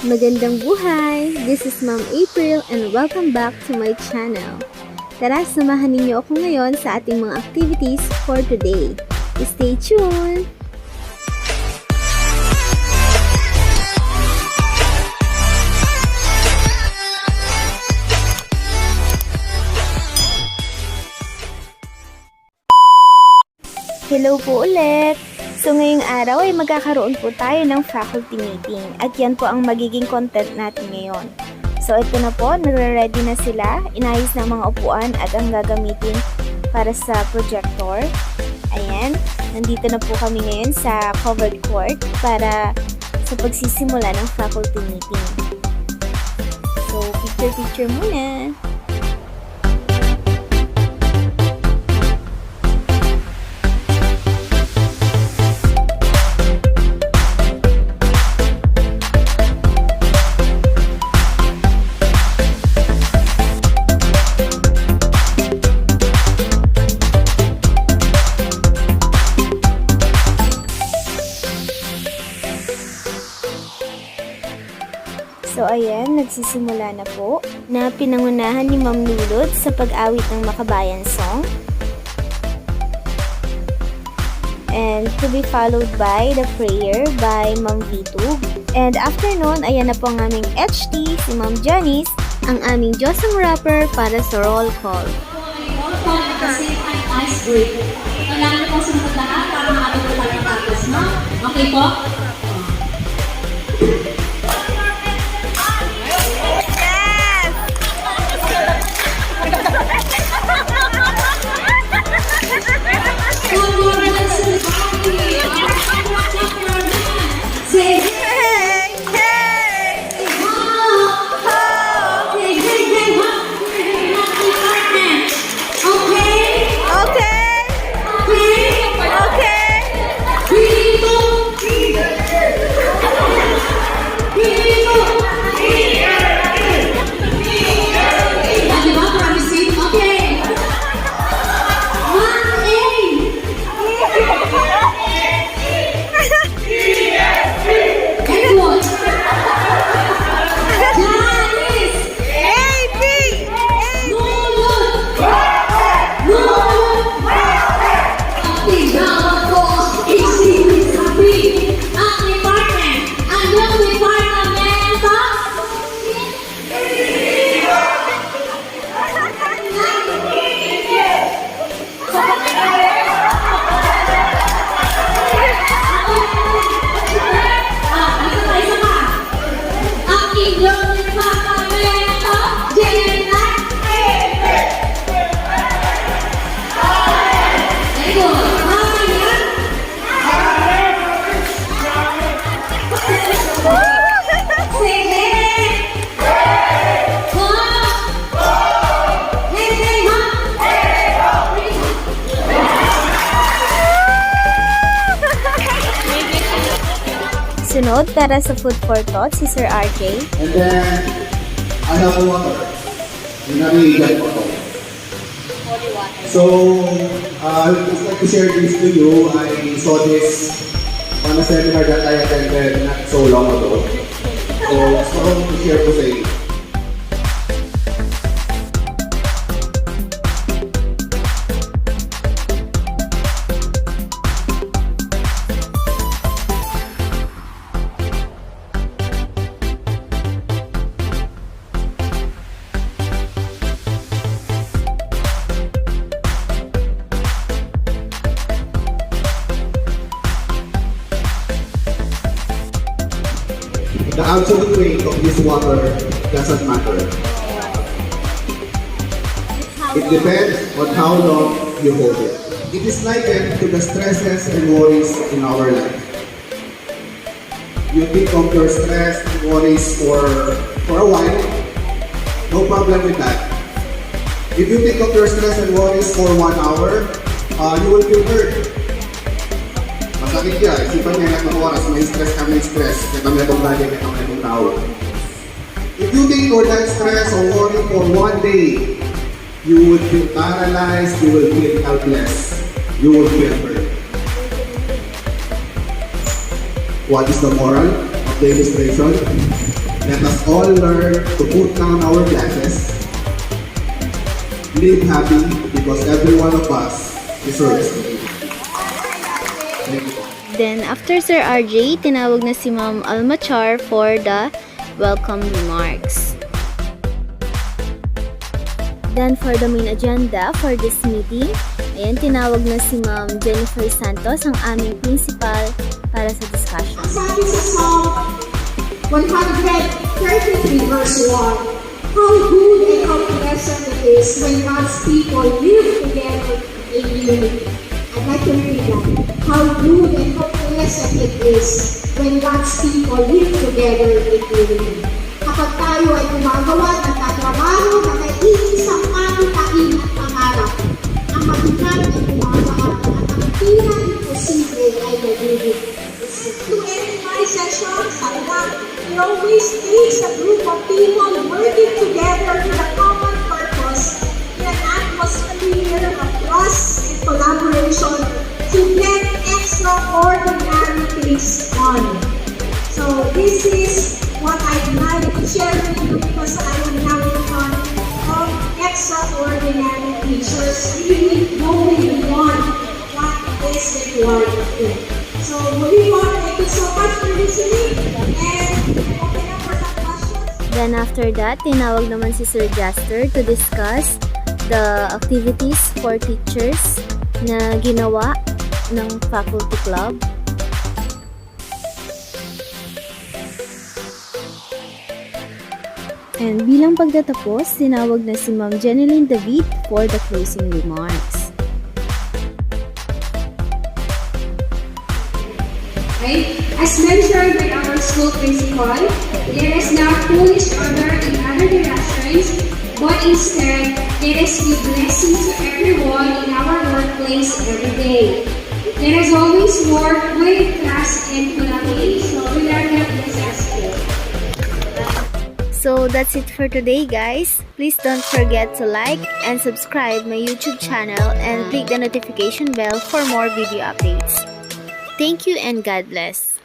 Magandang buhay! This is Ma'am April and welcome back to my channel. Tara, samahan ninyo ako ngayon sa ating mga activities for today. Stay tuned! Hello po ulit! So ngayong araw ay magkakaroon po tayo ng faculty meeting at yan po ang magiging content natin ngayon. So ito na po, nare-ready na sila, inayos na mga upuan at ang gagamitin para sa projector. Ayan, nandito na po kami ngayon sa covered court para sa pagsisimula ng faculty meeting. So picture muna! So ayan, nagsisimula na po na pinangunahan ni Ma'am Lulot sa pag-awit ng Makabayan Song. And to be followed by the prayer by Ma'am Vitug. And after nun, ayan na po ang aming HT, si Ma'am Janice, ang aming Dyosang rapper para sa roll call. Roll call kasi ang icebreaker. Kailangan po sumunod lahat para makabot po tayo tapos, no? Okay po? Sunod, para sa food for thought, si Sir RJ. And then, I have water. Narinig ko to. So, I would just like to share this to you. I saw this on a seminar that I attended not so long ago. So, gusto ko to share ko sa inyo. The absolute weight of this water doesn't matter. It depends on how long you hold it. It is likened to the stresses and worries in our life. You think of your stress and worries for a while, no problem with that. If you think of your stress and worries for 1 hour, you will feel hurt. Masakit yan. Isipan niya ng oras, may stress ka, may stress. Kaya kami itong bagay, kaya kami itong tao. If you think or that stress or worry for 1 day, you would feel paralyzed, you will feel helpless, you will feel hurt. What is the moral of the illustration? Let us all learn to put down our glasses, live happy because every one of us deserves to live. Thank you. Then, after Sir RJ, tinawag na si Ma'am Almachar for the welcome remarks. Then, for the main agenda for this meeting, ayan, tinawag na si Ma'am Jennifer Santos, ang aming principal, para sa discussion. Sabi sa Psalm 133 verse 1, how good and how pleasant it is when God's people live together in unity. I'd like to read that. How good and how pleasant it is when God's people live together in unity. Kapag tayo ay gumagawa ng katrabaho na may iisang pangitain at pangarap, ang mabigat ay gumagawa at ang pinaka-imposible ay nagiging. To end my session, it always takes a group of people working together with a common purpose in an atmosphere of trust and collaboration to get extraordinary things done. So this is what I'd like to share with you because I am now in front of extraordinary teachers really going beyond what is required of them. So moving on, thank you so much for listening and open up for some questions. Then, after that, tinawag naman si Sir Jaster to discuss the activities for teachers na ginawa ng faculty club. And bilang pagtatapos, tinawag na si Ma'am Jeneline David for the closing remarks. Right? As mentioned by our school principal, let us not pull each other in other directions, but instead, let us be blessing to everyone in our workplace every day. Let us always work with trust and collaboration with our Godbless school. So that's it for today, guys. Please don't forget to like and subscribe my YouTube channel and click the notification bell for more video updates. Thank you and God bless.